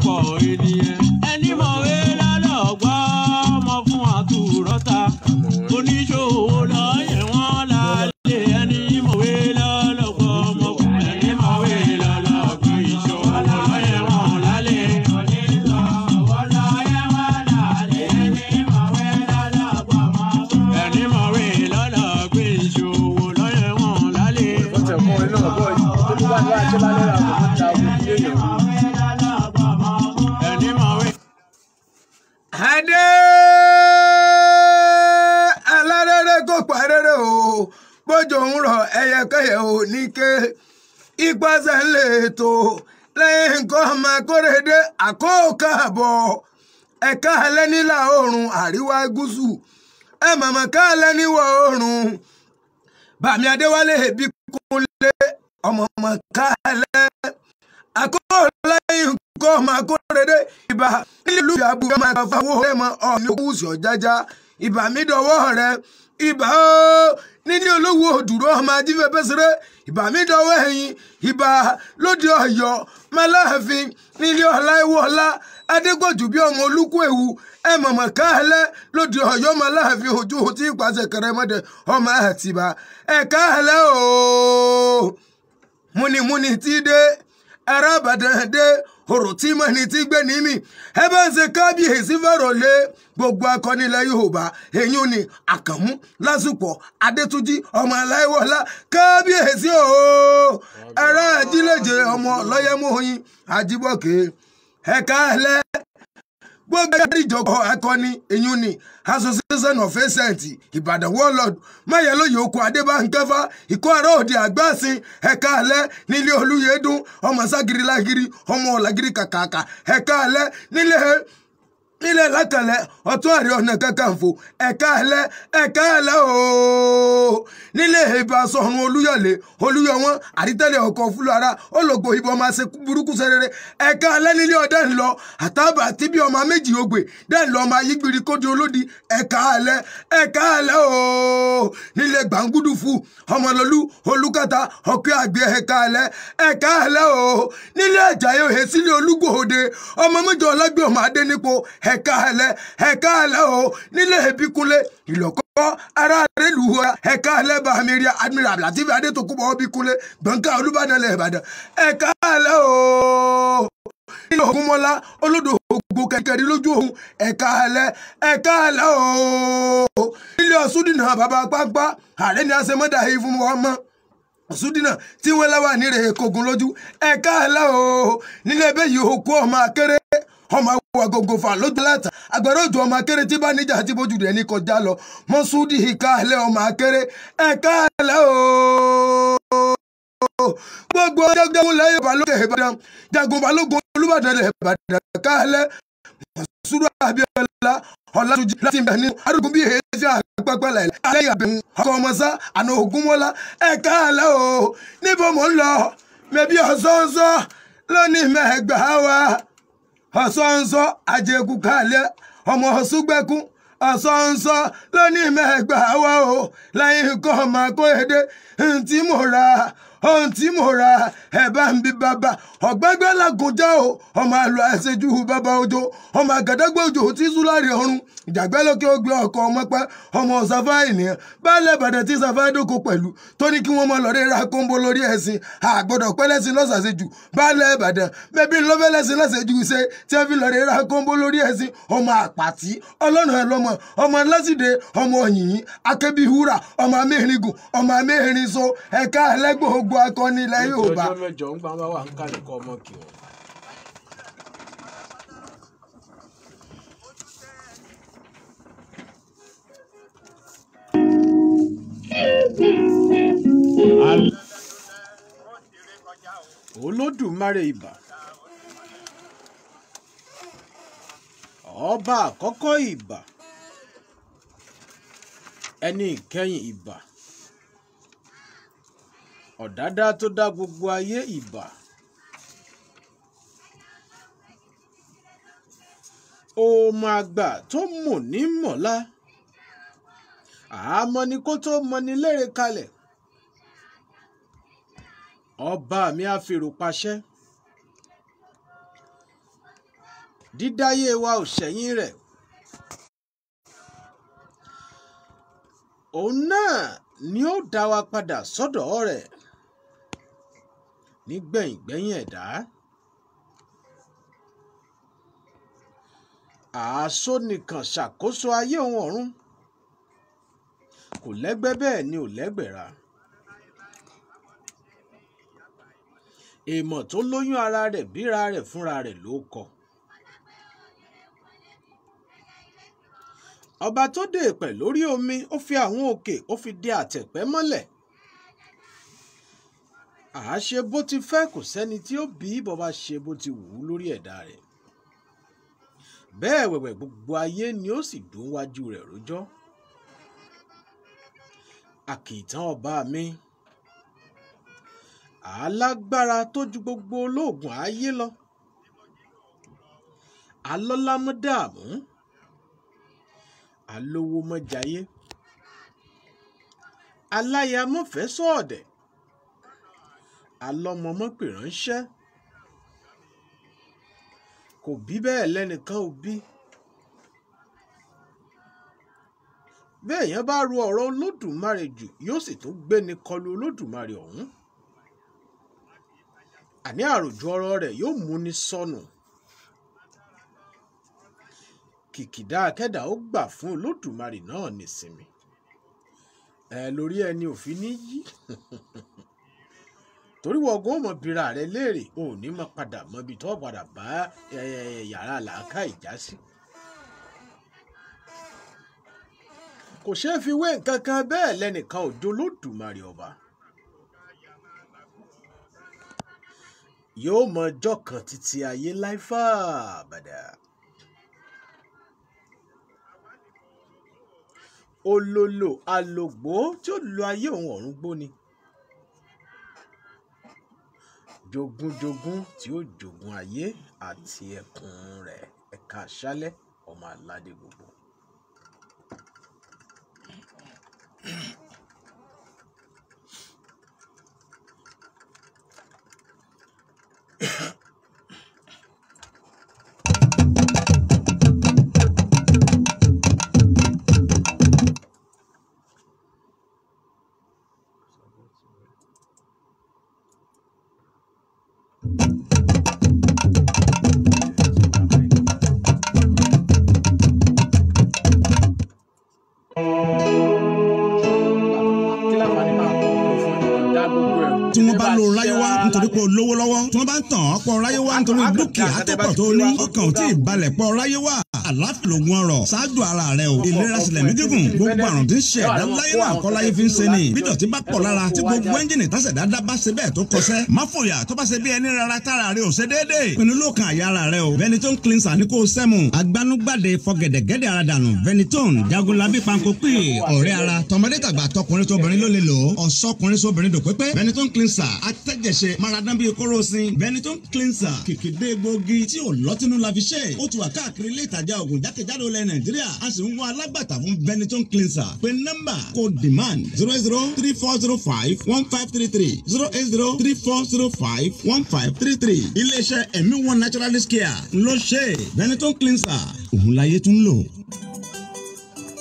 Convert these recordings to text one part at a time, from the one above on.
lọ́pọ̀ ènìyàn. Ẹni mọ̀wé lálọ́gbọ́ ọmọ fún àtúrọ́ta. Oníṣòwò lọ́yẹ̀ wọ́n lálẹ́. Ẹni mọ̀wé lálọ́gbọ́ ọmọ fún ẹni mọ̀wé lálọ́gbọ́ ìṣòwò lọ́yẹ̀ wọ́n lálẹ́. Oníṣòwò lọ́yẹ̀ wọ́n lálẹ́. Ẹni mọ̀wé lálọ́gbọ́ ọmọ fún ẹni mọ̀wé lálọ́gbọ́ ìṣòwò lọ́yẹ̀ wọ́n lálẹ́. Adé alárèrè kò parẹ́rẹ́ o bójú ń rọ ẹyẹkẹyẹ ò ní ké ipasẹ̀ lè tó lẹ́yìn nǹkan ọmọ akóredé àkókò àbọ̀ ẹ̀ka alẹ́ nílà oòrùn àríwá gúúsù ẹ̀ màmá ká alẹ́ níwọ̀ oòrùn Bàmí Adéwálé bí kúnlé ọmọ ká alẹ́ àkókò lẹ́yìn nǹkan ọmọ akóredé ìbá nílùú àbúrò máa kà fáwọn ọ̀rẹ́ mọ́ ọ̀mí òwúsì ọ̀jájá ìbá mi dọ̀wọ́ rẹ ìbá ó nílé olówó òdùró ọmọ ajífẹ́ pẹ́sẹ́rẹ́ ìbá mi dọ̀wọ́ ẹ̀yìn ìbá lóde Ọ̀yọ́ Máláàfin nílé Ọláìwọlá Adégbòjú bí ọmọ olúkú ewu ẹ mọ̀mọ́ káàlẹ́ lóde Ọ̀yọ́ Máláàfin ojú tí ìpàṣẹ kẹrẹmọdé ọmọ Àtìbà ẹ káàlẹ́ o múnimúni tí dé ará Ìbàdàn dé ọ̀rọ̀ tí mo ní ti gbé ní mi ẹ bá ń ṣe kábíyèsí fọ̀rọ̀ lé gbogbo akọni ilẹ̀ Yorùbá èyí ni Àkànmú Lásùpọ̀ Adétúnjí ọmọ Aláìwọlá kábíyèsí o ará Ajíléje ọmọ Lọ́yẹ̀mọ́yìn Àjíbọ̀kẹ́ ẹ káàlẹ́ gbogbo ìjọba akọni èyí ni Association of Ancient Ìbàdàn Warlord Máyẹ̀lóye Oko Adébánkẹ́fà ìkó àrà òde àgbàsìn ẹ̀ka alẹ́ nílé Olúyẹdùn ọmọ ságiri lágiri ọmọ ọ̀làgiri kàkàkà ẹ̀ka alẹ́ nílé Lákànlẹ̀ Ọ̀tún Ààrẹ Ọ̀nà Kakanfò ẹ̀ka alẹ́ ooo nílé Ìbàṣọ̀run Olúyọ̀wọ́n àrítẹ́lẹ̀ ọkọ̀ fúlọ́ra ológbò ìbọn máa ṣe burúkú sẹ́rẹ́rẹ́ ẹ̀ka alẹ́ nílé ọ̀dẹ́ ńlọ àtàbà àti bí ọmọ méjì ogbè dẹ́ńlọ ọmọ ayígbìrì kójú olódi ẹ̀ka alẹ́ ooo nílé Gbàngúdùfù ọmọlọ́lú Olúkàtà ọ̀kẹ́ àgbẹ̀ ẹ̀ka alẹ́ ooo nílé Àjàyè Òhèsílẹ̀ Olúgbòde ọmọ méjì ọlọ́gbẹ̀ ọmọ Adénípo ẹ̀ka alẹ́ o nílé Ìbíkúnlé Ìlọ́kọ́ ará rẹ̀lú ẹ̀ka alẹ́ bá amírí Admiral Lateef Adétòkunbọ̀ Ìbíkúnlé gbọ̀ǹkà Olúbàdàn lẹ̀ Ìbàdàn ẹ̀ka alẹ́ o nílé Ògúnmọ́lá olódò ògbó kẹ̀kẹ́rì lójú òun ẹ̀ka alẹ́ o nílé Ọ̀ṣúndìnà bàbá pápá ààrẹ ni a ṣe mọ́dà yìí fún ọmọ Ọ̀ṣúndìnà tí wọ́n láwà nírè kogun lójú ẹ̀ka alẹ́ o nílé bẹ́yìí òkú ọmọ akéré ọmọ àwọn agogo fà lójú láta agbára òjò ọmọ akéré tí bá níjà tí bójú rẹ̀ ní kọjá lọ Mọ́súdì ìka alẹ́ ọmọ akéré ẹ̀ka alẹ́ o gbogbo jagun lẹ́yìn balógun Ìbàdàn jagun balógun Olúbàdàn lẹ̀ Ìbàdàn ẹ̀ka alẹ́ Mọ̀súrù Abíọ́lá Ọlátúnjí láti bẹ̀ ní arúgbó bí èéfì àpapọ̀ lẹ̀ lẹ́yìn àbẹ̀wò ọkọ̀ ọmọọ̀sá àná Ògúnmọ́lá ẹ̀ka alẹ́ o níbo mò ń lọ mẹ́bí ọ̀sọ́ọ̀sọ́ lónìí mẹ́gbàá wa ọ̀sọ́nsọ́ àjẹkù kalẹ̀ ọmọ ọ̀ṣùgbẹ́kù ọ̀sọ́nsọ́ lónìí mẹ́gbàá wa o lẹ́yìn kọ́ ọmọ akóyèdè ohun tí mo ra ẹ̀ bá ń bí bàbá ọ̀gbẹ́gbẹ́ làgùnjá o ọmọ àlọ́ àṣejù bàbá òjò ọmọ àgàdàgbà òjò tí súlárí ọ̀run ìjàgbẹ́ lókè ògbé ọkọ̀ ọmọ pẹ́ ọmọ ọ̀sáfà ènìyàn baálé Ìbàdàn tí Sáfà dóko pẹ̀lú tó ní kí wọ́n mọ lọ́ọ́ ra kóńbó lórí ẹ̀sìn àgbọ̀dọ̀ pẹ́lẹ́sìn lọ́sàsẹ́jù baálé Ìbàdàn bẹ́bí ńlọ́fẹ́lẹ́sìn lọ́sẹ̀jù ṣe tí wọ́n fi lọ́ọ́ ra kóńbó lórí ẹ̀sìn ọmọ àpàtì ọlọ́run ẹlọ́mọ ọmọ lásìdè ọmọ òyìnbí akẹ́bíhúrà ọmọ amẹ́rìngùn ọmọ amẹ́rìnso ẹ̀ka ẹlẹ́gbọ̀n akọni ilẹ̀ Yorùbá. ọjọ́ mẹ́jọ ń gbà wá ń kálẹ̀ kọ́ ọmọ kì wọ́n. Olódùmarè ìbà ọba àkọ́kọ́ ìbà ẹni ìkẹyìn ìbà ọ̀dádá tó dá gbogbo ayé ìbà ọmọ àgbà tó mọ̀ ní mọ̀lá àmọ́ ni kó tó mọ ní lérè kalẹ̀ ọba mi àfèrò pàṣẹ dídáyé wa ò ṣẹ̀yìn rẹ̀. Òun náà ni ó dá wa padà sọ́dọ̀ rẹ̀ nígbẹ̀yìngbẹ́yìn ẹ̀dá. Àásó nìkan ṣàkóso ayé òun ọ̀run, kò lẹ́gbẹ́ bẹ́ẹ̀ ni ò lẹ́gbẹ̀ra. Èèmọ̀ tó lóyún ara rẹ̀ bíra rẹ̀ fúnra rẹ̀ ló kọ. Ọba tó dé èpẹ̀ lórí omi, ó fi àwọn òkè ó fi dé àtẹ̀pẹ́ mọ́lẹ̀. Àáṣe bó ti fẹ́, kò sẹ́ni tí ó bí bọ́ba ṣe bó ti wù ú lórí ẹ̀dá rẹ̀. Bẹ́ẹ̀ wẹ̀wẹ̀ gbogbo ayé ni ó sì dún wájú rẹ̀ rójọ́. Àkìtàn ọba mi, alágbára tó ju gbogbo olóògùn ayé lọ, alọ́lá mọ́ dààmú, alówó mọ́ jayé, aláya mọ́ fẹ́ sọ́ọ̀dẹ̀, alọ́mọ mọ́ pè ránṣẹ́. Kò bí bẹ́ẹ̀ lẹ́nìkan ò bí. Béèyàn bá ro ọ̀rọ̀ Olódùmarè jù, yóò sì tún gbéni kọlu Olódùmarè ọ̀hún. Àní àròjù ọ̀rọ̀ rẹ̀ yóò múni sọnù. Kìkìdá akẹ́dà ó gbà fún Olódùmarè náà nísinmi. Lórí ẹni òfin ní yí. Torí wọ̀gán ó mọ bira rẹ léèrè, ò ní mọ padà mọ ibi tó padà bá yàrá làákà ìjà sí. Kò ṣeé fi wé nǹkan kan, bẹ́ẹ̀ lẹ́nìkan ò jó Olódùmarè ọba. Yóò mọ ọjọ́ kan títí ayé láìfà bàdà. Olólo alògbó tí ó lo ayé òun ọ̀run gbóni. Jogúnjogún tí ó jogún ayé àti ẹkùn rẹ̀, ẹ̀ka àṣálẹ́ ọmọ aládé gbogbo. tí wọ́n bá lo ráyé wá nítorí pé olówó lọ́wọ́ tí wọ́n bá ń tàn ọ́ pọ̀ ráyé wá nítorí dúkìá tó pọ̀ tó ní ọkàn ò tí ì balẹ̀ pọ̀ ráyé wá àlàáfíà lògùn ọrọ̀ ṣáájú ara rẹ o ìlera sílẹ̀ mí gígùn gbogbo àrùn tí ń ṣe ẹ̀dá láyé náà kọ́ láyé fi ń ṣe ni bí dọ̀tí bá pọ̀ lára tí gbogbo ẹ́ńjìnì tásẹ̀dá dá bá ṣe bẹ́ẹ̀ tó kọsẹ́ má fòyà tó bá ṣe bí ẹni rárá tára rẹ ò ṣe déédéé pinnu lóòkàn àyà ara rẹ o Veneton cleanser ní kò sẹ́mu agbanugbade fọgẹ̀dẹ̀gẹ̀dẹ̀ ara dànù Veneton jagunlabi panko pè ọ̀rẹ́ ara tọmọdé tàgbà tọkùnrin tóbìnrin ló lè lò ọ̀sọ́kùnrin sóbìnrin dò pépé Veneton cleanser atẹ́jẹsẹ̀ maradán bíi kóròsìn Veneton cleanser kìkìdé egbòogi tí ò lọ́tínú la fi ṣe ó ti wà káàkiri ilé ìtajà ògùn jákèjádò ilẹ̀ Nàìjíríà a sì ń wá alágbàtà fún Veneton cleanser pé nọ́mbà kò demand 08034051533 08034051533 iléeṣẹ́ ẹ̀mí one naturalist care ló ṣe Veneton cleanser òun láyé tún lò.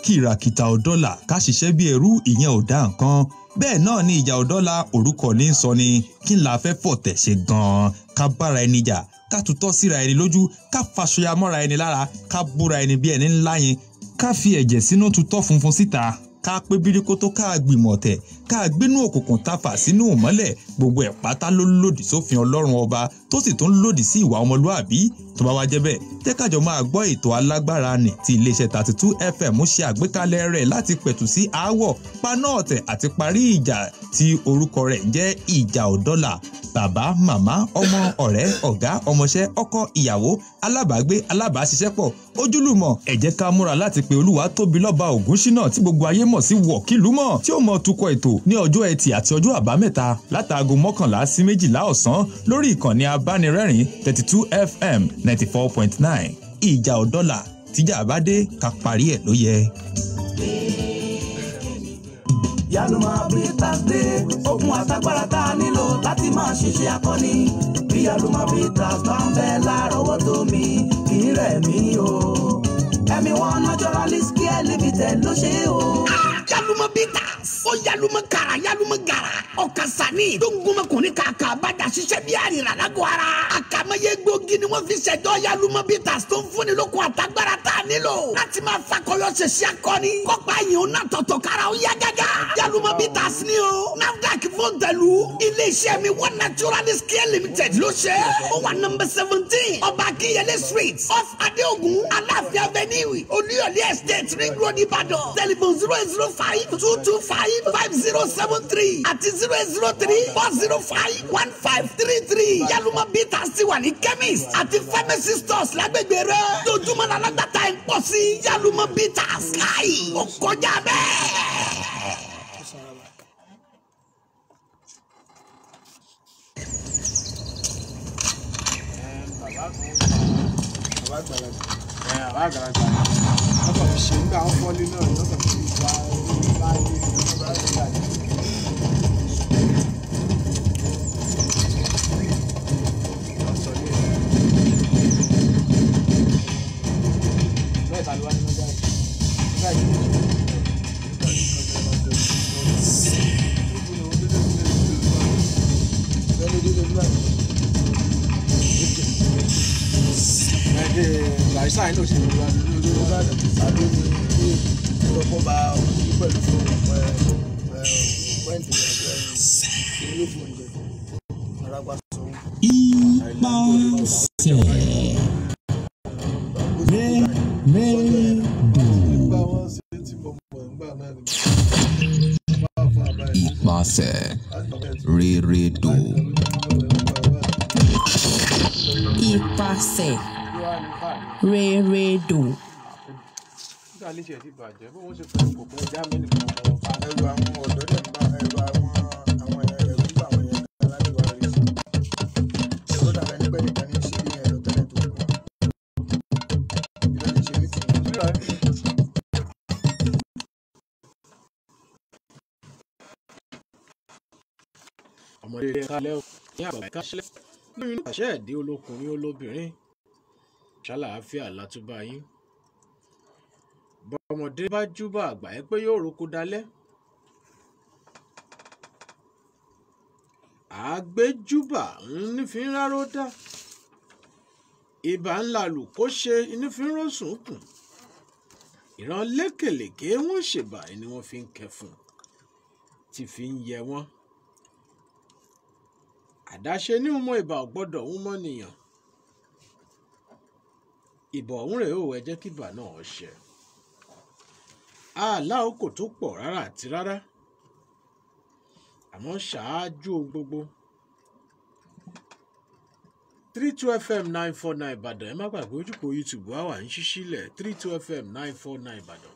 Kìràkìtà ọ̀dọ́là ká ṣiṣẹ́ bí ẹrú ìyẹn ò dá nǹkan bẹ́ẹ̀ náà ni ìjà ọ̀dọ́là orúkọ ní sọ ni kí n la fẹ́ fọ̀tẹ̀ ṣe gan-an ká bára ẹni jà ká tutọ́ síra ẹni lójú ká faṣọya mọ́ra ẹni lára ká búra ẹni bí ẹni ńlá yẹn ká fi ẹ̀jẹ̀ sínú tutọ́ funfun síta ká pé bíríkótó ká gbìmọ̀ tẹ̀ ká gbénú òkùnkùn tafà sínú ìmọ́lẹ̀ gbogbo ẹ̀ pátá ló lòdì sófin Ọlọ́run ọba tó sì tún lòdì sí ìwà ọmọlúàbí tó bá wá jẹ́ bẹ́ẹ̀ jẹ́ kájọ máa gbọ́ ètò alágbára nì tí iléeṣẹ́ 32 FM ṣe àgbékalẹ̀ rẹ̀ láti pẹ̀tù sí aáwọ̀ paná ọ̀tẹ̀ àti parí ìjà tí orúkọ rẹ̀ jẹ́ ìjà ọ̀dọ́là bàbá màmá ọmọ ọ̀rẹ́ ọ̀gá ọmọṣẹ́ ọkọ ìyàwó alábàágbé alábàáṣiṣẹ́pọ̀ ojúlùmọ̀ ẹ jẹ́ ká múra láti pe Olúwatóbilọ́ba Ògúnṣínà tí gbogbo ayé mọ̀ sí wọ̀kìlúmọ̀ tí ó mọ tukọ̀ ètò ní ọjọ́ ẹtì àti ọjọ́ àbámẹ́ta látàgò 11 sí 12 ọ̀sán lórí ìkànnì abánirẹ́rìn 32 FM 94.9 ìjà ọ̀dọ́là tíjà bá dé ká parí ẹ̀ ló yẹ. Yálùmọ̀ Bitters dé okun àtagbára tá a nílò láti máa ṣiṣẹ́ akọni bí Yálùmọ̀ Bitters bá ń bẹ lárọ̀ọ́wọ́tó mi kì í rẹ̀ mí o. Ẹ̀mí wọn naturalist care limited ló ṣe o. Yaluma bitters, o yaluma kara, yaluma gara. Ọ̀kasani tó ń gbọ́mọkùnrin kàkà bàjá ṣiṣẹ́ bí àrìrà lágọ̀ ara. Àkàmọ́yé gbòógì ni wọ́n fi ṣẹjọ́ yaluma bitters tó ń fúnni lókun àtagbára tá a nílò. Láti máa fakọyọ ṣẹṣẹ akọni. Kọ́pá yìí ó ná tọ̀tọ̀ kára ó yá gágá. Yaluma bitters ni o. NAFDAC fòǹtẹ̀lù. Ilé-iṣẹ́ mi One Naturalist Care Limited ló ṣe. Ó wà nọ́mbà 17 Ọba Akínyẹlé Street off Adéògùn Aláàfin Avenue Olúyọ̀lé Estate Ring Road Ìbàdàn. Telephone 08052255073 àti 08034051533. Yaluma bitters ti wà ní chemist àti pharmacy stores lágbègbè rẹ̀. Dojúmọ́ lálágbàtà ẹ̀ ń pọ̀ sí Yaluma bitters káyì. Ó kọjá bẹ́ẹ̀. àgbàlagbà lọ́kọ̀ fi ṣe nígbà wọn fọ́lé náà lọ́kọ̀ fi wá ilé ìjọba ìgbàlẹ̀. mẹ́ta ló wá nínú jáde nígbà yìí Larissa yìí ló ṣe ìlú wa lórí Ìbàdàn àbí ní ìlọ́pọ̀ bá òkú pẹ̀lú fún pẹ́ǹtì ìlú fún oúnjẹ arápá sọ. Ipasẹ̀ Reredo. Ipasẹ̀ Reredo. Nígbà lè ṣe ti bàjẹ́ bó wọ́n ṣe fẹ́ kò fún ẹja mi nìkan ọ̀pọ̀ ẹrù àwọn ọ̀dọ́ dẹ̀ ń bá ẹrù àwọn ẹ̀rù nígbà àwọn yẹn kan láti wá rí sí. Ẹ̀rọ dàbẹ̀ nígbà nìkan ní ṣe ní ẹ̀rọ tẹ́lẹ̀ tó kù. Ìlànà ìṣe mi ti wọ́n. Ọmọdé ẹ̀ka lẹ́wọ̀ ní àgbà ẹ̀ka ṣẹlẹ̀ lóyún àṣẹ ẹ̀dí olókùnrin olóbìnrin ṣàlàáfíà látúbà yín. Bọ́mọdé bá júbà àgbà ẹ pé yóò roko dalẹ́. Àgbéjúbà nífi ń ráró dá. Ìbà ńlá lù kó ṣe nífi ń rọ̀sùn kùn. Ìran lékèlèké wọ́n ṣèbà ni wọ́n fi ń kẹfùn tí fi ń yẹ wọ́n. Àdáṣe ní ọmọ ìbà ò gbọ́dọ̀ ń mọ́ nìyàn. Ìbà ọ̀hún rèé ò ẹ jẹ́ kí ìbà náà ṣẹ. Àlá o kò tó pọ̀ rárá àti rárá. Àmọ́ ṣáájú ohun gbogbo. 32FM 949 Ìbàdàn ẹ má gbàgbé ojúpọ̀ YouTube wa wà ń ṣíṣílẹ̀ 32FM 949 Ìbàdàn.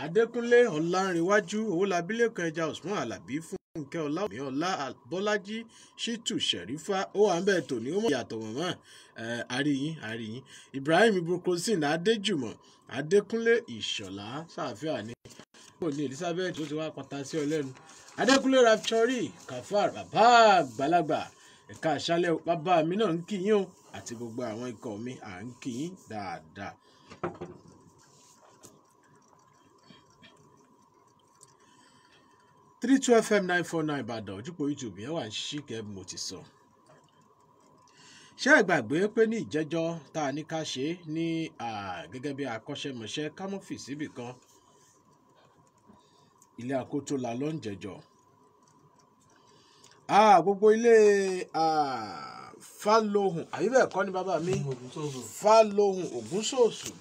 Adékúnlé Ọlánrewájú Owólabílẹ̀kan ẹja Usman Àlàbí fún Fúnkẹ́ Ọláwùmí Ọlá Bọ́lájí Ṣítù Ṣẹ̀rífà ó wà ń bẹ̀ tòní ó mọ̀ ìyàtọ̀ mọ̀mọ́ àríyìn Ibrahim Ibrokosin Adéjùmọ̀ Adékúnlé Ìṣọ̀lá Sàfíà ní kò ní Elizabeth tó ti wá pátá sí ọlẹ́nu Adékúnlé Rapchori Kafar bàbá àgbàlagbà ẹ̀ka àṣálẹ̀ bàbá mi náà ń kí yín o àti gbogbo àwọn ikọ̀ mi à ń kí yín dáadáa. Three 32FM 949 Ìbàdàn ojúpọ̀ YouTube yẹn wà ń ṣí kẹ́ mo ti sọ. Ṣé ẹ gbàgbé pé ní ìjẹ́jọ́ tá a ní ká ṣe ní gẹ́gẹ́ bí akọ́ṣẹ́mọṣẹ́ kámọ́fì síbì kan ilé Akoto la ló ń jẹjọ́. Gbogbo ilé Fálohùn àbí bẹ́ẹ̀ kọ́ ni bàbá mi Fálohùn Ògúnṣòṣù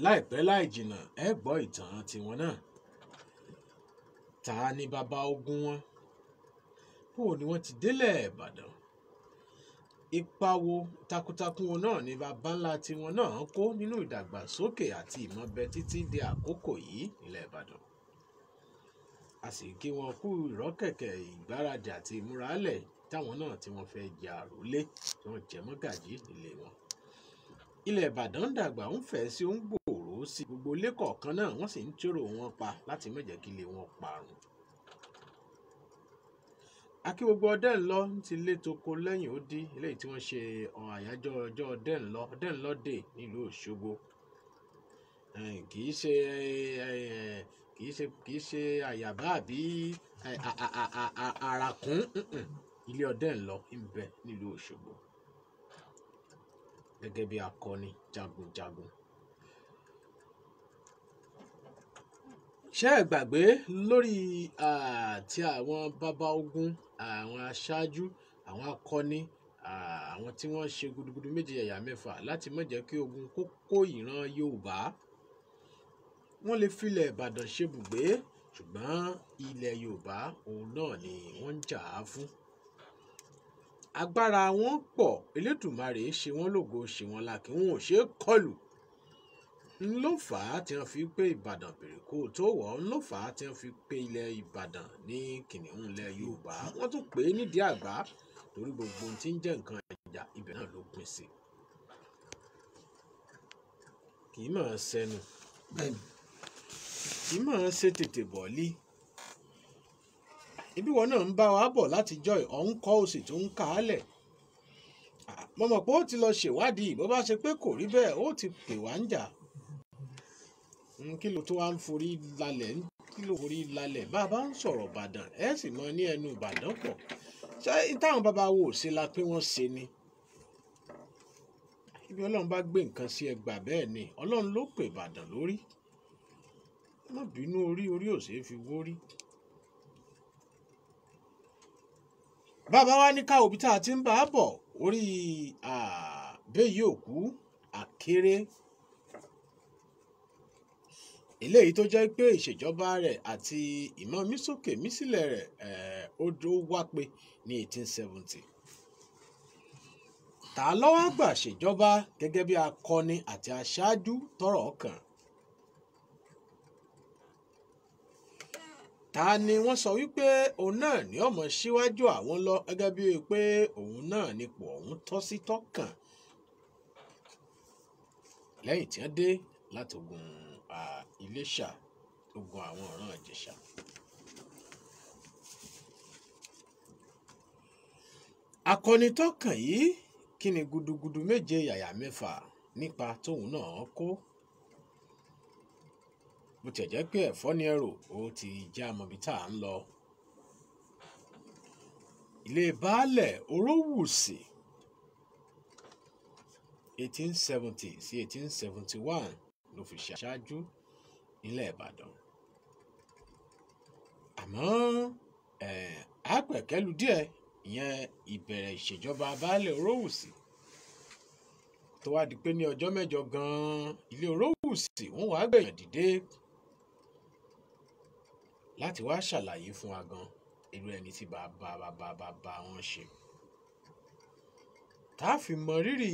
láìpẹ́ láì jìnnà ẹ gbọ́ ìtàn tiwọn náà. Ta ni bàbá ogun wọn? Bó ni wọ́n ti délẹ̀ Ìbàdàn? Ipa wo takuntakun wọn náà ni bàbá ńlá tiwọn náà kó nínú ìdàgbàsókè àti ìmọ̀bẹ títí di àkókò yìí nílẹ̀ Ìbàdàn. A sì kí wọn kú ìrọ́kẹ̀kẹ̀ ìgbáradì àti ìmúralẹ̀ táwọn náà tí wọ́n fẹ́ jẹ àrólé tí wọ́n jẹ mọ́gàjí nílé wọn. Ilẹ̀ Ìbàdàn dàgbà ń fẹ̀ sí ń gbòòrò sí gbogbo ilé kọ̀ọ̀kan náà wọ́n sì ń tèrò wọn pa láti má jẹ́ kí ilé wọn parun. akí gbogbo ọdẹ ńlọ ti lé toko lẹ́yìn ó dí eléyìí tí wọ́n ṣe àyájọ́ ọjọ́ ọdẹ ńlọ dé nílùú Òṣogbo. kì í ṣe àyàbá àbí àràkún ilé ọdẹ ńlọ ń bẹ nílùú Òṣogbo gẹ́gẹ́ bí akọni jagunjagun. ṣé ẹ gbàgbé lórí ti àwọn bàbá ogun, àwọn aṣáájú, àwọn akọni, àwọn tí wọ́n ṣe gudugudu méje yàyà mẹ́fà láti má jẹ́ kí ogun kó kó ìran Yorùbá. wọ́n lè filẹ̀ Ìbàdàn ṣebùgbé ṣùgbọ́n ilẹ̀ Yorùbá òun náà ni wọ́n ń jà á fún. agbára wọn pọ̀, Elédùmarè ṣe wọ́n lógo ṣe wọ́n lákì, wọn ò ṣe é kọlù. n ló fà á tí wọ́n fi pé Ìbàdàn bèrèkó tó wọ̀, n ló fà á tí wọ́n fi pé ilẹ̀ Ìbàdàn ní kìnìún ilẹ̀ Yorùbá. wọ́n tún pè é nídìí àgbá torí gbogbo ohun tí ń jẹ́ nǹkan ìjà ibẹ̀ náà ló pín sí. kì í máa ṣẹnu, kì í máa ṣe tètè bọ̀lí. ibi wọn náà ń bá wa bọ̀ láti jọ ọ̀hún kọ́ òsì tó ń kà á lẹ̀. mo mọ̀ pé ó ti lọ ṣèwádìí, bó bá ṣe pé kò rí bẹ́ẹ̀ ó ti pè wá ń jà. kí ló tó wá ń forí lálẹ̀ bá a bá ń sọ̀rọ̀ Ìbàdàn ẹ sì mọ ní ẹnu Ìbàdàn pọ̀. ṣé táwọn bàbá wo ò ṣe la pé wọ́n ṣe ni. ibi Ọlọ́run bá gbé nǹkan sí ẹgbà bẹ́ẹ̀ ni Ọlọ́run ló pè Ìbàdàn lórí. má bínú orí ò ṣeé fi wórí. bàbá wa ní káwọ́ bí tá a ti ń bá a bọ̀ orí Béyí Òkú Àkéré, eléyìí tó jẹ́ pé ìṣèjọba rẹ̀ àti ìmọ̀ mísókè mísílẹ̀ rẹ̀ ó wá pé ní 1870. ta ló wá gbà ṣèjọba gẹ́gẹ́ bí akọni àti aṣáájú tọ́rọ̀ kàn? ta ni wọ́n sọ wípé òun náà ní ọmọ síwájú àwọn lọ gẹ́gẹ́ bí pé òun náà nípò òun tọ́ sí tọ́kàn lẹ́yìn tí wọ́n dé láti ogun Iléṣà, ogun àwọn ọ̀ràn Ìjẹ̀ṣà. akọni tọ́kàn yìí kí ni gudugudu méje yàyà mẹ́fà nípa tóun náà kó? bó tiẹ̀ jẹ́ pé ẹ̀fọ́ ní ẹ̀rọ ó ti já mọ́bí tá à ń lọ. ilé baálẹ̀ Orówùsì 1870 sí 1871 ló fi ṣáájú nílẹ̀ Ìbàdàn. àmọ́ àpẹ̀kẹ́lu díẹ̀ ìyẹn ìbẹ̀rẹ̀ ìṣèjọba baálẹ̀ Orówùsì tó wá di pé ní ọjọ́ mẹ́jọ gan-an ilé Orówùsì wọ́n wá gbẹ̀yàn dìde láti wá ṣàlàyé fún wa gan irú ẹni tí bàbá wọn ṣe. tá a fi mọ rírì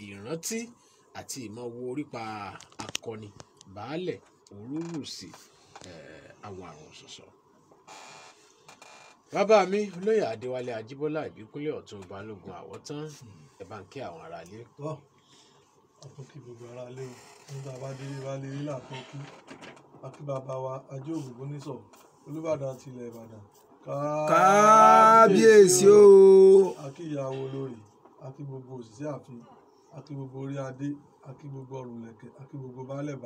ìrántí àti ìmọ̀wo orípa akọni baálẹ̀ Orówùsì àwọn àrùn ṣoṣo. bàbá mi olóyè Adéwálé Ajíbọ́lá Ìbíkúnlé Ọ̀tún Balógun Àwọ̀tán ẹ bá ń kí àwọn aráalé. àtúnkì gbogbo aráalé o nígbà bá délé wá lè rí làtúnkì àti bàbá wa Ajé Ògúnnísọ̀ Olúbàdàn tilẹ̀ Ìbàdàn kábíyèsí o. àkí ìyàwó olórí, àkí gbogbo òṣìṣẹ́ ààfin, àkí gbogbo orí adé, àkí gbogbo ọrùn lẹ̀kẹ̀, àkí gbogbo baálẹ̀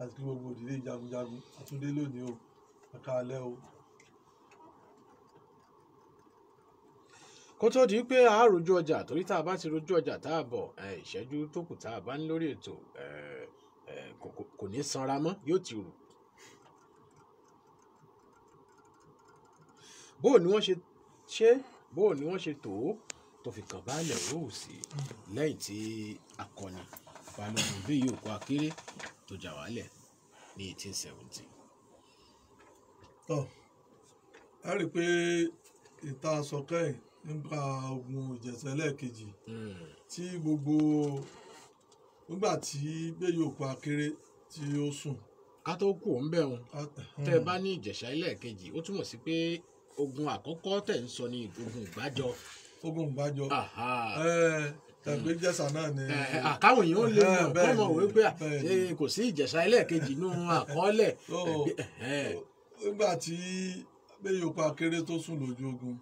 àti gbogbo òdìlé jagunjagun àtúndé lónìí o, àkàlẹ́ o. kó tó di pé a rojú ọjà torí tá a bá ti rojú ọjà tá a bọ̀ ìṣẹ́jú tó kù tá a bá ń lórí ètò kò ní sanra mọ́, yóò ti rù. bóò ni wọ́n ṣe tó fi kàn baálẹ̀ Orówùsì lẹ́yìn tí akọni Balógun Béyí Òkú Àkéré tó jà wálẹ̀ ní 1870. ẹ rí i pé ìta sọkẹ́yìn nípa ogun Ìjẹ̀ṣà ẹlẹ́ẹ̀kejì tí nígbà tí Béyí Òkú Àkéré tí ó sùn. ká tó kù ń bẹ̀ wọn tẹ́ ẹ bá ní Ìjẹ̀ṣà ẹlẹ́ẹ̀kejì ó túmọ̀ sí pé ogun àkọ́kọ́ tẹ̀ ń sọ ní ogun Ìgbàjọ. tẹ̀gbẹ́ Ìjẹ̀ṣà náà ni. àkáwọn èèyàn lè mọ̀ kọ́ mọ̀ wípé kò sí Ìjẹ̀ṣà ẹlẹ́ẹ̀kejì nínú àkọọ́lẹ̀. nígbà tí bẹ́ẹ̀ yòókù akéré tó sùn lójú ogun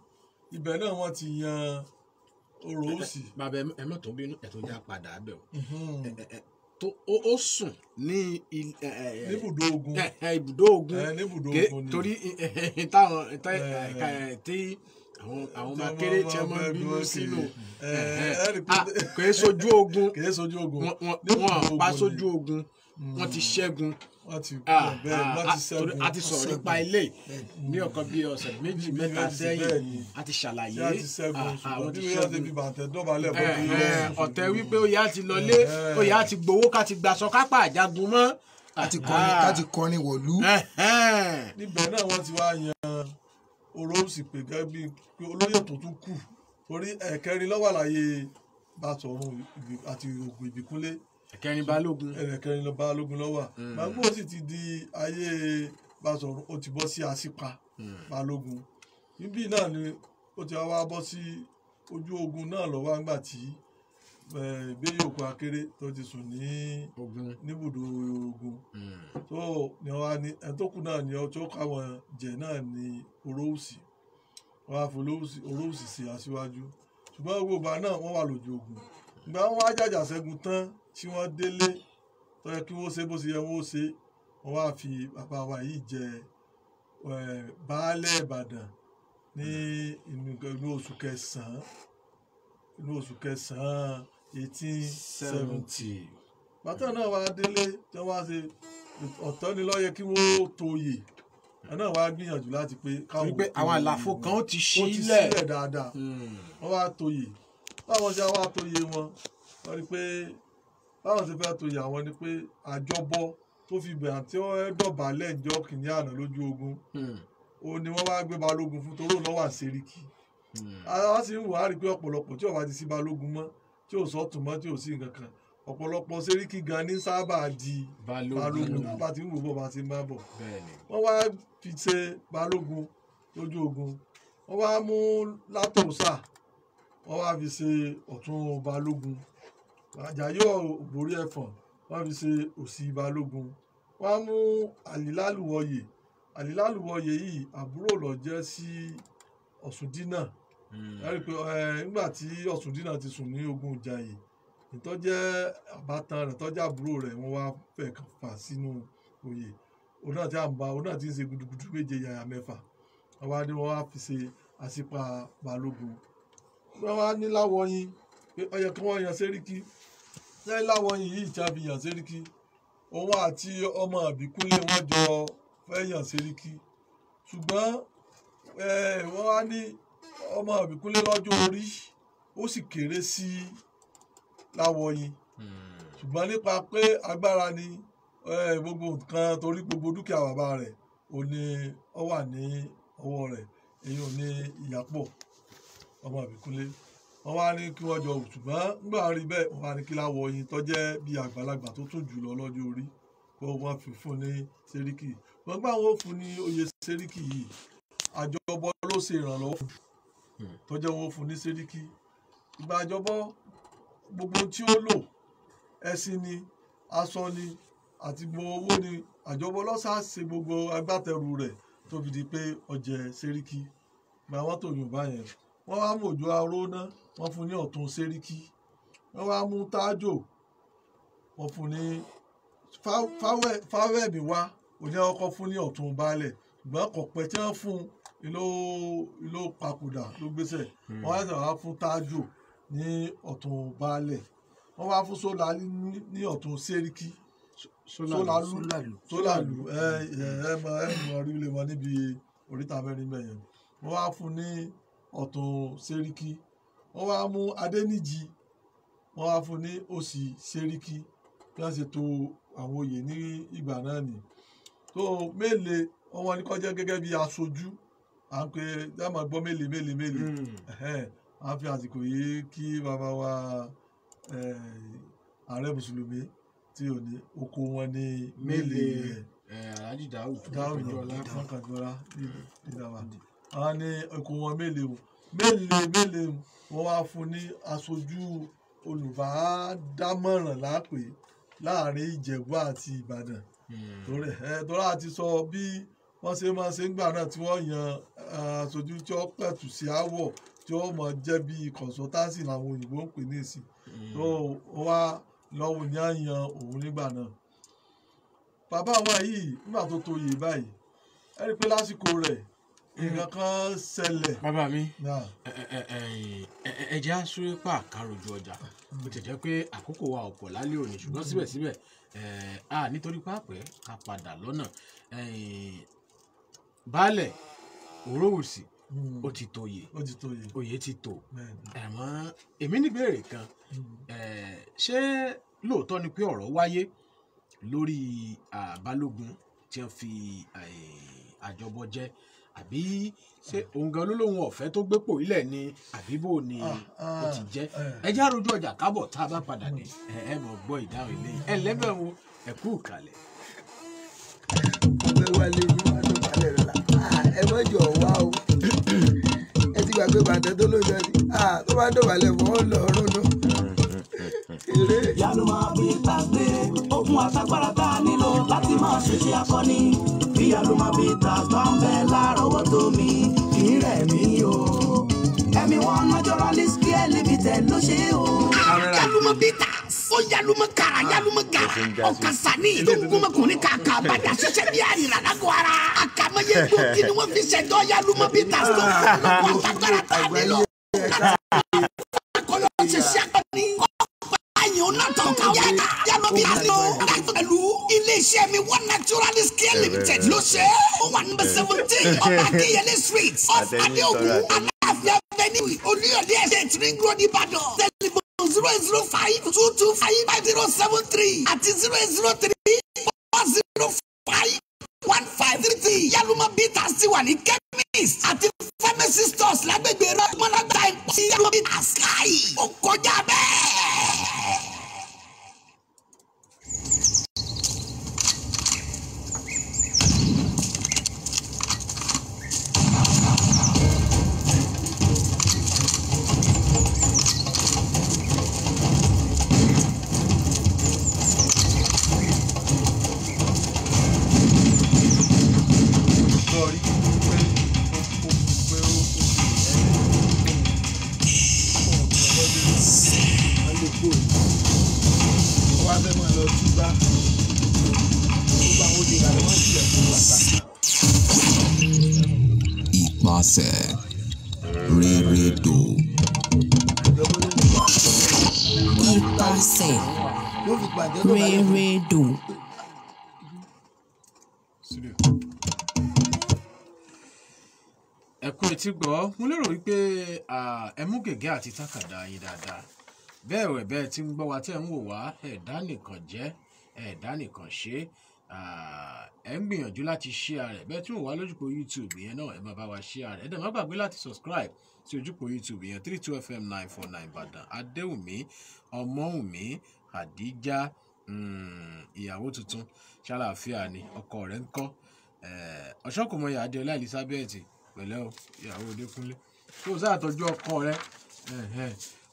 ibẹ̀ náà wọ́n ti yan orò òsì. bàbá ẹ mọ̀ tó bínú ẹ̀ tó já padà bẹ̀ o ó sùn ní ibùdó ogun ibùdó ogun níbùdó ogun ni torí táwọn tí àwọn ọmọ akéré tí wọ́n máa ń bínú sínú kò é sojú ogun wọ́n pa sójú ogun wọ́n ti ṣẹ́gun a ti sọ̀rọ̀ nípa ilé ní ọ̀kan bíi ọ̀sẹ̀ méjì mẹ́ta sẹ́yìn a ti ṣàlàyé àwọn ti ṣẹ́gun ọ̀tẹ̀ wípé ó yá ti lọlé ó yá ti gbowó ká ti gbàsọ kápá àjagun mọ́ láti kọ́ni wọ̀lú. níbẹ̀ náà wọ́n ti wá yan oró sì pé gẹ́gẹ́ bíi pé olóyè tó tún kù torí ẹ̀kẹrin ló wà láyé Bàtọ̀run àti Ògùn Ìbíkúnlé ẹ̀kẹrin Balógun ló wà Màgbó sì ti di ayé Bàtọ̀run ó ti bọ́ sí Àsípa Balógun níbí náà ni ó ti wá bọ́ sí ojú ogun náà lọ́wọ́ àgbà tí Béyòkú Akéré tó ti sùn níbùdó ogun tó ní wọ́n wá ní ẹni tó kù náà ní ọjọ́ káwọn jẹ náà ní Oròòsì wọ́n wá fún Oròòsì sí aṣíwájú ṣùgbọ́n gbogbo ìgbà náà wọ́n wà lójú ogun ìgbà wọn wá jàjà ṣẹ́gun tán tí wọ́n délé tó yẹ kí wọ́n ṣe bó ṣe yẹ wọ́n ṣe wọ́n wá fi bàbá wa yìí jẹ baálẹ̀ Ìbàdàn ní inú oṣù kẹsàn-án 1870 bàtà náà wá délé tí wọ́n wá ṣe ọ̀tọ̀ ni ló yẹ kí wọ́n tóye náà wá gbìyànjú láti pé káwọn àwọn àlàfo kan ó ti sílẹ̀ dáadáa wọ́n wá tóye báwọn ṣe wá tóye wọn wọ́n rí pé báwọn ṣe fẹ́ tóye àwọn ni pé àjọbọ tó fi bẹ̀rẹ̀ tí wọ́n dọ̀bálẹ̀ ńjọ́ kìíní àná lójú ogun ó ní wọ́n wá gbé Balógun fún toró lọ́wọ́ àṣeríkì àwọn sì ń wò á rí pé ọ̀pọ̀lọpọ̀ tí ó bá ti sí Balógun mọ́ tí ò sọ́tún mọ́ tí ò sí nǹkan kan ọ̀pọ̀lọpọ̀ sẹ́ríkì gan ní sábà di Balógun náà bá ti ń wò bọ́ bá ti ń bá bọ̀ wọ́n wá fi ṣe Balógun lójú ogun wọ́n wá mú Látòsà wọ́n wá fi ṣe ọ̀tún Balógun Àjàyí Ògbórí Ẹ̀fọ̀n wọ́n fi ṣe òsì Balógun wọ́n mú Àlìlálùwọ̀yè yìí àbúrò ló jẹ́ sí Ọ̀ṣúndínà pé nígbà tí Ọ̀ṣúndínà ti sùn ní ogun Ìjàyè ìtọ́jẹ́ àbátan rẹ̀ tọ́jà àbúrò rẹ̀ wọ́n wá fẹ́ fà sínú oyè òun náà tí ń ṣe gudugudu méje yàyà mẹ́fà wọ́n wá fi ṣe Àsípa Balógun wọ́n wá ní Láwọ̀yìn pé ó yẹ kí wọ́n yan Sẹ́ríkì lẹ́yìn Láwọ̀yìn yìí tí a fi yan Sẹ́ríkì òun àti ọmọ Ìbíkúnlé wọ́n jọ fẹ́ yan Sẹ́ríkì ṣùgbọ́n wọ́n wá ní ọmọ Ìbíkúnlé lọ́jọ́ orí ó sì kéré sí Láwọ̀yìn ṣùgbọ́n nípa pé agbára ni gbogbo nǹkan torí gbogbo dúkìá bàbá rẹ̀ ò ní ó wà ní ọwọ́ rẹ̀ èyí ò ní Ìyápọ̀ ọmọ Ìbíkúnlé wọ́n wá ní kí wọ́n jọ ṣùgbọ́n nígbà rí bẹ́ẹ̀ wọ́n wá ní kí Láwọ̀yìn tó jẹ́ bí àgbàlagbà tó tún jù lọ lọ́jọ́ orí kó wọ́n fi fún ní Sẹ́ríkì wọ́n gbà wọ́n fún ní oyè Sẹ́ríkì yìí àjọbọ ló ṣe ìrànlọ́wọ́ fún tó jẹ́ wọ́n fún ní Sẹ́ríkì ìgbà àjọbọ gbogbo tí ó lò ẹṣin ni aṣọ ni àti gbogbo owó ni àjọbọ lọ́sà ṣe gbogbo agbátẹrù rẹ̀ tó fi di pé ó jẹ Sẹ́ríkì gba wọ́n tó Yorùbá yẹn wọ́n wá mú Òjó Aróná wọ́n fún ní ọ̀tún Sẹ́ríkì wọ́n wá mú Tájò wọ́n fún ní Fáwẹ́mì wá òní ọkọ̀ fún ní ọ̀tún baálẹ̀ ṣùgbọ́n kọ̀pẹ́ tí wọ́n fún ìlò papòdà ló gbéṣẹ̀ wọ́n wá sọ̀rọ̀ fún Tájò ní ọ̀tún baálẹ̀ wọ́n wá fún Sólálú ní ọ̀tún Sẹ́ríkì Sólálú ẹ̀mọ orílẹ̀ wọn níbi oríta mẹ́rin bẹ̀yẹn wọ́n wá fún ní ọ̀tún Sẹ́ríkì wọ́n wá mú Adéníjì wọ́n wá fún ní òsì Sẹ́ríkì bí wọ́n ṣe tò àwọn oyè ní ìgbà náà nì tó Mélè wọ́n wọ́n ní kó jẹ́ gẹ́gẹ́ bí aṣojú à ń pe dáàmà gbọ́ Mélè à ń fi àsìkò yìí kí bàbá wa ààrẹ mùsùlùmí tí ò ní oko wọn ní Mélè Alhaji Dáúdù Fọ́nkàjọlá ìdàwà àwọn ní oko wọn Mélè wọ́n wá fún ní aṣojú olùbádámọ̀ràn láàpè láàrin Ìjẹ̀bú àti Ìbàdàn torí àti sọ bí wọ́n ṣe máa ṣe ń gbà náà tí wọ́n yan aṣojú tí ó pẹ̀tù sí àwọ̀ tí ó mọ̀ jẹ́ bí consultancy làwọn òyìnbó ń pè ní ìsìn tó wá lọ́wọ́ ní àyàn òun nígbà náà. Bàbá wa yìí nígbà tó tó yè báyìí ẹ rí i pé lásìkò rẹ̀ nǹkan kan ṣẹlẹ̀. Bàbá mi ẹja súré pa àkàròjù ọjà bó ti jẹ́ pé àkókò wa ọ̀pọ̀ lálẹ́ òní ṣùgbọ́n síbẹ̀síbẹ̀ nítorí pápẹ́ ká padà lọ́nà baálẹ̀ Òróòsì ó ti tóye oyè ti tó ẹ̀mọ́ èmi níbèrè kan ṣé lóòótọ́ ni pé ọ̀rọ̀ wáyé lórí Balógun tí wọ́n fi àjọbọ jẹ́ àbí ṣé òun gan olólùwọ̀n ọ̀fẹ́ tó gbépò ilẹ̀ ni àbí bò ni ó ti jẹ́ ẹ jẹ́ àròjù ọjà kábọ̀ tá a bá padà dé ẹ mọ̀ gbọ́ ìdáhùn ilé ẹ lẹ́bẹ̀ wo ẹ kú ìkàlẹ̀. ọbẹ̀ wálé ní wàá tó balẹ̀ rẹ̀ la ẹ má jọ wá o ẹ ti gbàgbé bàtẹ́ tó lóyún ẹni tó bá dọ̀bálẹ̀ fọ́ lọ́rùn náà. Yálùmọ̀ Peters gbé okun àtagbára tá a nílò láti máa ṣiṣẹ́ akọni. Bí Yálùmọ̀ Peters bá ń bẹ lárọ̀ọ́wọ́tó mi kì í rẹ̀ mí o. Ẹ̀mí wọn naturalist care limited ló ṣe o. Yálùmọ̀ Peters ó Yálùmọ̀ kára Yálùmọ̀ gàrà ọ̀kan sani tó ń gómọkùnrin kàkà bàjá ṣiṣẹ́ bí àrìrà lágọ̀ ara. Àkàmọ́yé gbòógì ni wọ́n fi ṣẹ̀dọ̀ Yálùmọ̀ Peters tó ń fún ọkọ̀ àtagbára tá a nílò. Akọlọ ṣiṣẹ́ akọni pẹ̀lú iléeṣẹ́ mi one naturalist care limited ló ṣe ó wà number 17 ọba Akínyẹlé street off Adéògùn Aláàfin avenue Olúyọ̀lé estate ring road Ìbàdàn telephone 08052255073 àti 08034051533 Yálùmọ̀ Peters ti wà ní chemist àti pharmacy stores lágbègbè rọ́ọ̀mọ́lágbà ìpọ́sí Yálùmọ̀ Peters káyì ó kọjá bẹ́ẹ̀. Ìpàṣẹ Rérédò. Ìpàṣẹ Rérédò. ẹ kú etí gbọ́ mo lérò wípé ẹ mú gègé àti tákàdá yín dáadáa bẹ́ẹ̀ tí ń gbọ́ wa tí ẹ ń wò wá ẹ̀dá nìkan jẹ́ ẹ̀dá nìkan ṣe ẹ ń gbìyànjú láti share rẹ̀ bẹ́ẹ̀ tí wọ́n wá lójúpọ̀ YouTube yẹn náà ẹ máa bá wa share rẹ̀ ẹ dẹ̀ má gbàgbé láti subscribe sí ojúpọ̀ YouTube yẹn 32FM 949 Ìbàdàn Adéwùmí Ọmọ́wùmí Àdíjá ìyàwó tuntun ṣàlàáfíà ni ọkọ rẹ̀ ń kọ́ ọ̀ṣọ́kùnmọ́yà Adéọlá Elizabeth pẹ̀lẹ́ o ìyàwó Adékúnlé tó sáà tọ́jú ọkọ rẹ̀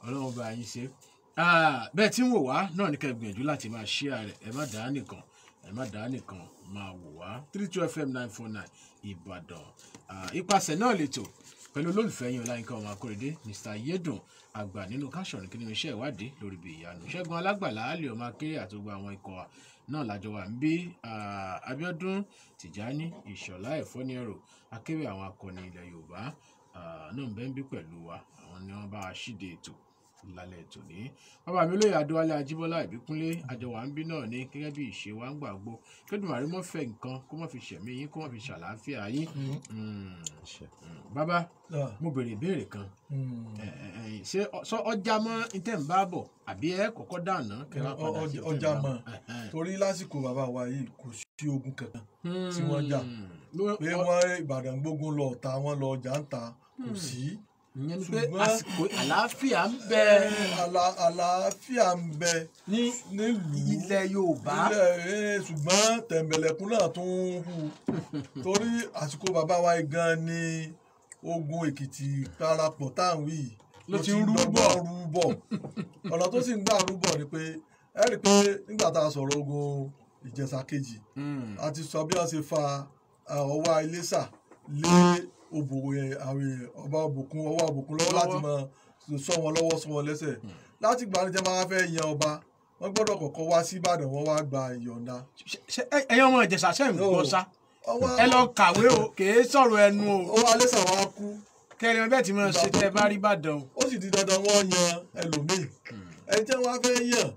Ọlọ́run bá yín ṣe bẹ́ẹ̀ tí ń wò wá náà ní ká gbìyànjú láti máa share rẹ̀ ẹ má dá nìkan máa wò wá 32FM 949 Ìbàdàn ìpàṣẹ náà lè tò pẹ̀lú olólùfẹ́ yín Ọláyínká ọmọ Akóredé Mr. Yédùn àgbà nínú káṣọ̀rọ̀ kí nínú iṣẹ́ ìwádìí lórí ibi ìyanu Ṣẹ́gun Alágbàlá àlè ọmọ akéré àti gbogbo àwọn ikọ̀ náà lájọ wà ń bí Abíọ́dún Tìjání Ìṣọ̀lá Ẹ̀fọ́niẹ̀rọ akéwì àwọn akọni ilẹ̀ Yorùbá náà ń bẹ ń bí pẹ̀lú wa àwọn ni wọ́n bá wa ṣíde ètò lálẹ́ ètò ní bàbá mi olóyè Adéwálé Ajíbọ́lá Ìbíkúnlé àjọwà ń bí náà ní gẹ́gẹ́ bí ìṣe wa ń gbàgbó Kédùmàrè mọ́ fẹ́ nǹkan kó má fi ṣẹ̀mí yín kó má fi ṣàlàáfíà yín bàbá mo béèrè ìbéèrè kan ṣé ọjà mọ́ ìtẹ̀ ń bá bọ̀ àbí ẹ kọ́kọ́ dáná kẹwàá padà sí ọjà mọ́ torí lásìkò bàbá wa yìí kò sí ogun kankan tí wọ́n jà pé wọ́n Ìbàdàn gbógun lọ ọ̀tá wọn lọ ọjà ń ta kò sí. ìyẹn ni pé àsìkò àlàáfíà ń bẹ. àlàáfíà ń bẹ nílùú ilẹ̀ Yorùbá. ṣùgbọ́n tẹ̀m̀bẹ̀lẹ̀kún náà tún ń hù torí àsìkò bàbá wa gan ni ogun Èkìtì parapọ̀ táwọn yìí ló ti ń rúbọ̀ ọ̀nà tó sì ń gbà rúbọ̀ ni pé ẹ rí i pé nígbà tá a sọ̀rọ̀ ogun Ìjẹ̀ṣà kejì a ti sọ bí wọ́n ṣe fa ọwọ́ Iléṣà lé òbòwò yẹn àwọn èèyàn ọba òbòkun ọwọ́ òbòkun lọ́wọ́ láti máa sọ wọn lọ́wọ́ sọ wọn lẹ́sẹ̀ láti gbà ní jẹ́ máa fẹ́ yan ọba wọ́n gbọ́dọ̀ kọ́kọ́ wá sí Ìbàdàn wọ́n wá gba ìyọ̀ǹda. ẹ̀yin ọmọ Ìjẹ̀ṣà ṣe ń gbọ́ sá ẹ lọ kàwé o kèé sọ̀rọ̀ ẹnu o. ọwọ́ Iléṣà wa kú. kẹrin ọbẹ̀ tí mo ṣe tẹ bá rí Ìbàdàn o. ó sì di dandan wọ́n yan ẹlòmíì ẹni tí wọ́n fẹ́ yàn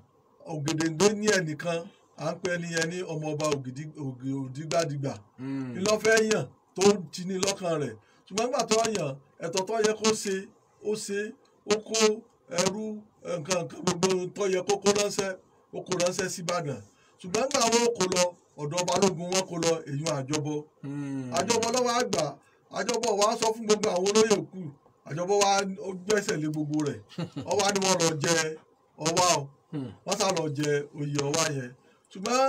Ògèdèngbé ní ẹnìkan à ń pè ẹnìyẹn ní ọmọọba Òdìgbàdìgbà ńlọ́fẹ́ yàn tó ti ní lọ́kàn rẹ̀ ṣùgbọ́n nígbà tó yàn ẹ̀tọ́ tó yẹ kó ṣe ó ṣe ó kó ẹrú nǹkan gbogbo tó yẹ kó kó ránṣẹ́ sí Ìbàdàn ṣùgbọ́n nígbà wọn kò lọ ọ̀dọ̀ Balógun wọn kò lọ èyàn àjọbọ lọ́wọ́ àgbà àjọbọ wa sọ fún gbogbo àwọn olóyè kù àjọbọ wa gbẹ́sẹ̀ lé gbogbo rẹ̀ ọwá ni wọ́n lọ jẹ ọwá o wọ́n sá lọ jẹ oyè ọwá yẹn ṣùgbọ́n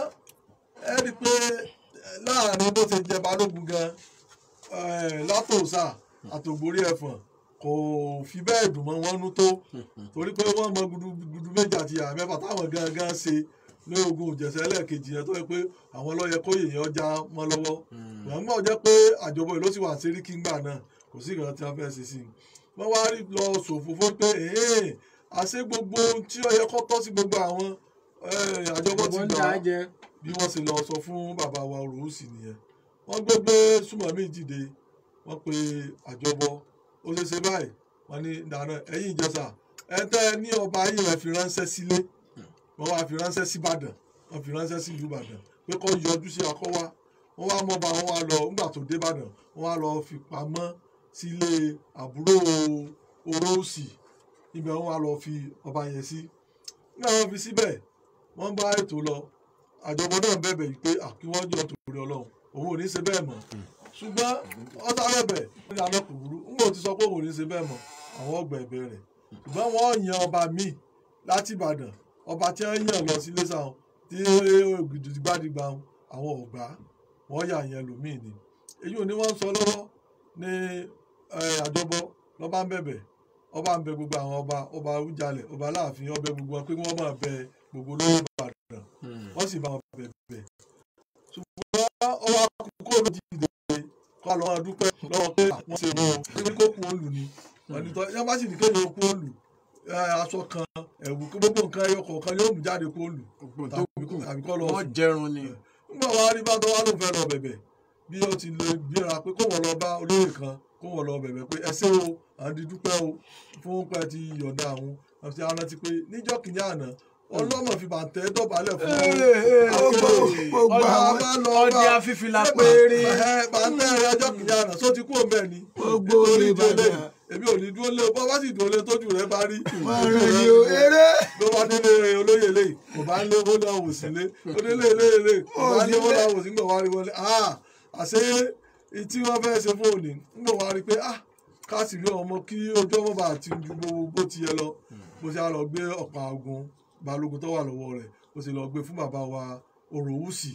ẹ rí i pé láàrin bó ṣe jẹ Balógun gan Látòsà àtògbórí Ẹ̀fọ̀n kò fi bẹ́ẹ̀ dùn mọ́ wọn nú tó torí pé wọ́n mọ gudu méjì àti ìyá mẹ́fà táwọn gangan ṣe ní ogun Ìjẹ̀ṣà ẹlẹ́ẹ̀kejì yẹn tó yẹ pé àwọn ló yẹ kó yèèyàn já mọ́ lọ́wọ́ wọ́n mọ̀ jẹ́ pé àjọbọ ìlú sì wà Sẹ́ríkì ńgbà náà kò sí ìran tí wọ́n fẹ́ ṣe sí i wọ́n wá rí lọ ṣòfò fún pé àṣé gbogbo tí ó yẹ kó tọ́ sí gbogbo àwọn àjọbọ ti gbà bí wọ́n ṣe lọ sọ fún bàbá wa Òròwùsì nìyẹn wọ́n gbé Súnmọ̀mí dìde wọ́n pe àjọbọ ó ṣe ṣe báyìí wọ́n ní dáná ẹ̀yin Ìjẹ̀ṣà ẹ̀ńtẹ́ ní ọba yìí rẹ̀ fi ránṣẹ́ sílé wọ́n wá fi ránṣẹ́ sí Ìbàdàn wọ́n fi ránṣẹ́ sí ìlú Ìbàdàn pé kó yọjú sí akọ́wá wọ́n wá mọ́ba wọn wá lọ nígbà tó dé Ìbàdàn wọ́n wá lọ fi pamọ́ sílé àbúrò Òròwùsì ibẹ̀ wọ́n wá lọ fi ọba yẹn sí nígbà wọ́n fi síbẹ̀ wọ́n bá ètò lọ àjọbọ náà bẹ̀bẹ̀ yìí pé kí wọ́n yọ torí Ọlọ́run òun ò ní ṣe bẹ́ẹ̀ mọ́ ṣùgbọ́n ọ̀tá bẹ̀bẹ̀ nílànà kúburú ńgbò ti sọ pé òun ò ní ṣe bẹ́ẹ̀ mọ́ àwọn ọgbà ẹ̀bẹ̀ rẹ̀ ṣùgbọ́n wọ́n yan ọba míì láti Ìbàdàn ọba tí wọ́n yàn lọ sí Iléṣà tí Ògìdìgbàdìgbà àwọn ọ̀gbà wọ́n yà yẹn lòmíì ni èyí ò ní wọ́n sọ lọ́wọ́ ní àjọbọ lọ́ba ń bẹ̀bẹ̀ ọba ń bẹ gbogbo àwọn ọba Awùjalẹ̀ ọba Aláàfin ọbẹ̀ gbogbo wọn pé wọ́n máa bẹ gbogbo lórí Ìbàdàn wọ́n sì bá wọn bẹ̀bẹ̀ ṣùgbọ́n ọba kókó ló dìde kọ́ lọ́wọ́ dúpẹ́ lọ́wọ́ pé wọ́n ṣe wọ́n ní kó kú òòlù ni wọ́n ní tọ́ yẹn bá sì ní kéde kú òòlù aṣọ kan ẹ̀wù kí gbogbo nǹkan ẹyọ kọ̀ọ̀kan yóò mú jáde kú òòlù tàbí kọ́ lọ́wọ́ wọ́n jẹrun ni. nígbà wàá rí bá tọ́wá ló fẹ́ lọ bẹ̀bẹ̀ bí ó ti lè gbéra pé kó wọ́n lọ bá olóyè kan kó wọ́n lọ bẹ̀bẹ̀ pé ẹ ṣé o àǹdí dúpẹ́ o fún pẹ́ ti yọ̀ǹda àwọn àti arántí pé níjọ́ kìíní àná ọlọ́mọ fi bàtẹ́ dọ̀bálẹ̀ fún ọdí afífìlà péré bàtẹ́ rẹ ọjọ́ kìíní àná só ti kú òun bẹ́ẹ̀ ni èmi ò ní dúró lé bọ́ bá sì dúró lé tójú rẹ bá rí ló bá délé olóyè lé kò bá ń lé owó náà wò sí lé ó délé lé kò bá ń lé owó náà wò sí ń gbọ̀ wá rí wọlé àṣé tí wọ́n fẹ́ ṣe fún òní ń gbọ̀ wá rí pé ká sì rí ọmọ kí ojú ọmọ bá ti ju bó ti yẹ lọ bó ṣe á lọ gbé ọ̀pá ogun Balógun tó wà lọ́wọ́ rẹ̀ bó ṣe lọ gbé fún bàbá wa Òròwùsì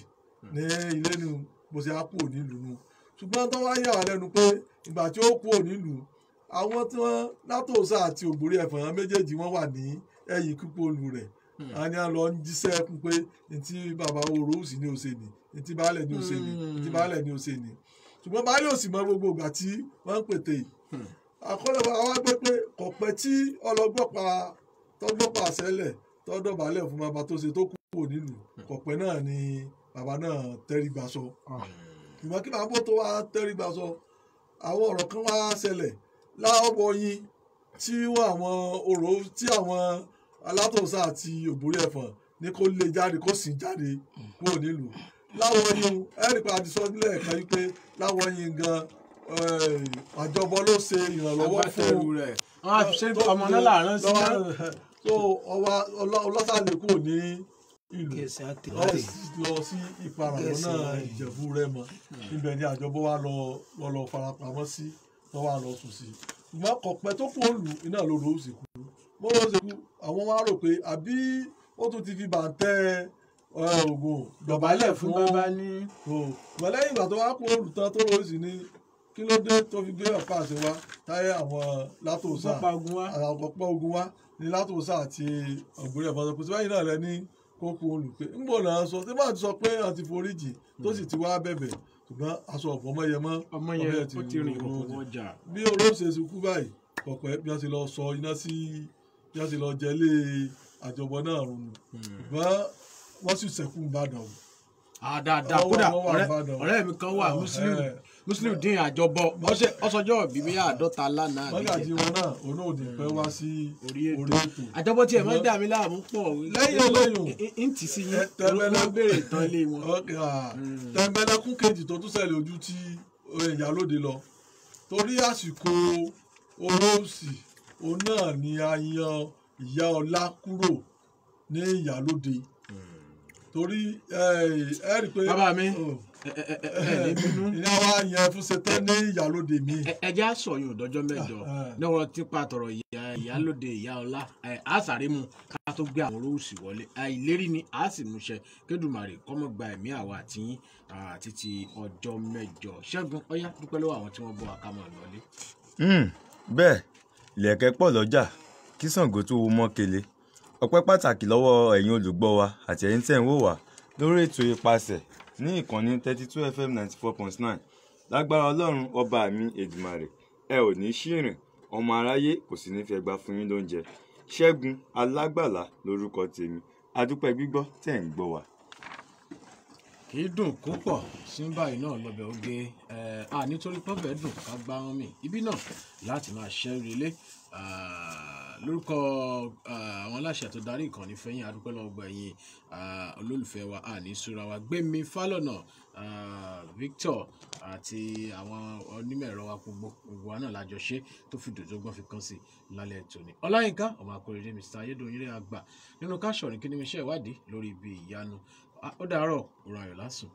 ní ilé nu bó ṣe á kú òní ìlú nu ṣùgbọ́n tó wá yà wá lẹ́nu pé ìgbà tí ó kú òní ìlú àwọn tí wọ́n Látòsà àti Ògbórí Ẹ̀fọ̀n méjèèjì wọ́n wà ní ẹ̀yìn kíkó olù rẹ̀ a ní à lọ ń jíṣẹ́ kún pé ntí bàbá Òròwùsì ní òsè ni ntí baálẹ̀ ní òsè ni ntí baálẹ̀ ní òsè ni ṣùgbọ́n baálẹ̀ òsì mọ gbogbo ìgbà tí wọ́n ń pètè yìí àkọlẹ̀ wa gbé pé kọ̀pẹ́ tí ọlọ́gbọ́pàá sẹ́lẹ̀ tọ́dọ̀ balẹ̀ fún bàbá tó ṣe tó kúrò nílùú kọ̀pẹ́ náà ni bàbá náà tẹ́rí gbà sọ ìgbà kí bàbá tó wá tẹ́rí gbà sọ àwọn ọ̀rọ̀ kan wá ṣẹlẹ̀ láwọ̀ yín tí àwọn Alátòsà àti Ògbórí Ẹ̀fọ̀n ní kó lè jáde kó sì jáde kúrò nílùú láwọ̀ yín ẹ̀rì pa àti sọ nílẹ̀ ẹ̀ka yìí pé láwọ̀ yín gan àjọbọ ló ṣe ìrànlọ́wọ́ fún rẹ̀ wọ́n á ṣe ọmọ náà láàárín sí náà so ọlọ́sàlẹ̀ kò ní ìlú lọ sí Ìparà lọ́nà Ìjẹ̀bú Rẹ́mọ ibẹ̀ ni àjọbọ wa lọ farapamọ́ sí tó wà lọ sùn sí ṣùgbọ́n kọ̀pẹ́ tó kú òòlù iná ló ló sì kú bó ló ṣe kú àwọn wa rò pé àbí ó tún ti fi bàǹtẹ́ Ògún dọ̀bálẹ̀ fún bàbá ní. wọ́n lẹ́yìn ìgbà tó wá kú òòlù tán tó lóò sí ní kí ló dé tó fi gbé ọ̀pá àṣẹ wa táyé àwọn Látòsà àwọn ọ̀pọ̀ ogun wa ní Látòsà àti Ògbórí Ẹ̀fọ̀n kò sí báyìí náà rẹ ní kókó olùpẹ ńgbò náà sọ tí bá ti sọ pé àti foríjì tó sì ti wá bẹ̀bẹ̀ ṣùgbọ́n aṣọ ọ̀pọ̀ ọmọ yẹn ó ti rìn ìrùn ọjà. bí oró ṣe ṣubú báyìí kọ̀pẹ́ bí wọ́n ti lọ sọ iná sí bí wọ́n ti lọ jẹ́lé àjọbọ náà rùn ṣùgbọ́n wọ́n sì ṣẹ̀kú Ìbàdàn o. Dáadáa kódà ọ̀rẹ́ mi kan wà Muslim dín àjọbọ ọsọjọ́ bíbí 50 lánàá. mọ́gàjì wọn náà òun ò ní pẹ́ wá sí orí ètò. àjọbọ tí ẹ máa ń dà mí láàmú pọ̀ lẹ́yìn ń tì sí yín olùkọ́ béèrè tán lé wọn. tẹ̀mbẹ̀lẹ̀kún kejì tó tún ṣẹlẹ̀ ojú tí Ìyálóde lọ torí àsìkò Oróòsì òun náà ni a yan Ìyá Ọlá kúrò ní Ìyálóde torí ẹ rí i pé bàbá mi ní bínú ìyá wa yẹn fún ṣetán ní Ìyálóde mi. ẹjẹ́ àsọyún ọ̀dọ́jọ́ mẹ́jọ níwọ̀n tipa tọrọ Ìyálóde Ìyá Ọlá àṣàrí mu ká tó gbé àwọn Oróòsì wọlé ìlérí ni a sì múṣẹ kédùmarè kọ́mọ gba ẹ̀mí àwa àti yín títí ọjọ́ mẹ́jọ. Ṣẹ́gun ọyá dúpẹ́ lọ́wọ́ àwọn tí wọ́n bọ́ àkàmọ́ lọ́lé. bẹ́ẹ̀ ilẹ̀kẹ̀ pọ̀ lọ́jà kí Ṣàngó tó wo mọ́kele. Ọpẹ́ pàtàkì lọ́wọ́ ẹ̀yin olùgbọ́ wa àti ẹ̀yin tẹ́ ń wò wá lórí ètò Ipasẹ̀ ní ìkànnì 32 FM 94.9. Lágbára Ọlọ́run ọba mi Èdùmàrè ẹ ò ní ṣìrìn ọmọ aráyé kò sì ní fẹ́ gbà fún yín lóúnjẹ. Ṣẹ́gun Alágbàlá lórúkọ tèmi. Adúpẹ́ gbígbọ́ tẹ́ ń gbọ́ wa. kì í dùn púpọ̀ símbà yìí náà lọ́bẹ̀ oge nítorí pọ́bẹ̀ dùn ká gbá wọn mì ibi náà láti máa ṣẹ́ relé lórúkọ àwọn aláṣẹ tó darí ìkànnì fẹ́yìn adúpẹ́ lọ́gbọ̀ ẹ̀yìn olólùfẹ́ wa àní súra wa Gbémi Fálọ́nà Victor àti àwọn onímọ̀ ẹ̀rọ wa gbogbo wa náà lájọ ṣe tó fi dòdògbọ́n fi kàn sí lálẹ́ tòní. Ọláyínká ọmọ akóredé Mr. Ayédòyìnrè àgbà nínú káṣọ̀rìn kí ni iṣẹ́ ìwádìí lórí ibi ìyanu ó dàárọ̀ òrùn ayọ̀ lásùn.